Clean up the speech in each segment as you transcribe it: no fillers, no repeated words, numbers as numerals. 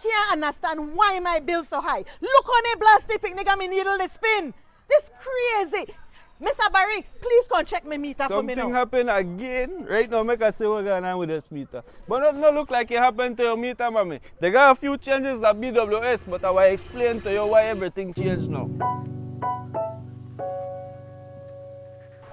can't understand why my bill so high. Look on the blasty pick, nigga, me needle the spin. This crazy. Mr. Barry, please come check my meter for me now. Something happened again. Right now, make us see what's going on with this meter. But not look like it happened to your meter, mommy. They got a few changes at BWS, but I will explain to you why everything changed now.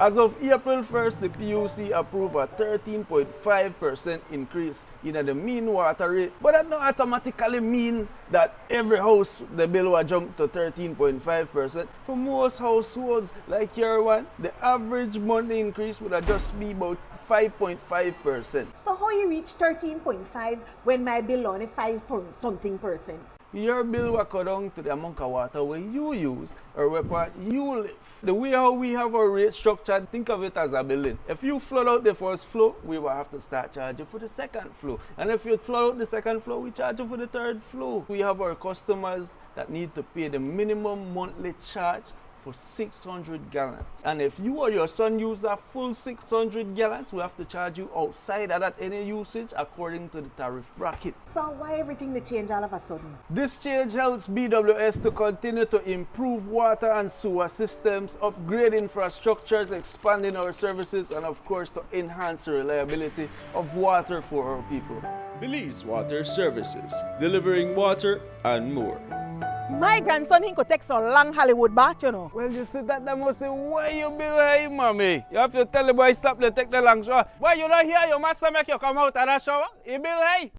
As of April 1st, the PUC approved a 13.5% increase in the mean water rate. But that don't automatically mean that every house, the bill will jump to 13.5%. For most households like your one, the average monthly increase would just be about 5.5%. So how you reach 13.5 when my bill only 5% Your bill will go down to the amount of water where you use or where part you live. The way how we have our rate structured, think of it as a building. If you flood out the first floor, we will have to start charging for the second floor. And if you flood out the second floor, we charge you for the third floor. We have our customers that need to pay the minimum monthly charge for 600 gallons. And if you or your son use a full 600 gallons, we have to charge you outside of that any usage according to the tariff bracket. So why everything they change all of a sudden? This change helps BWS to continue to improve water and sewer systems, upgrade infrastructures, expanding our services, and of course to enhance the reliability of water for our people. Belize Water Services, delivering water and more. My grandson, he could take so long Hollywood bath, you know. Well, you see that, they must say, why you bill high, mommy? You have to tell the boy stop to take the long shower. Why you not here? Your master make you come out of that shower? He bill high.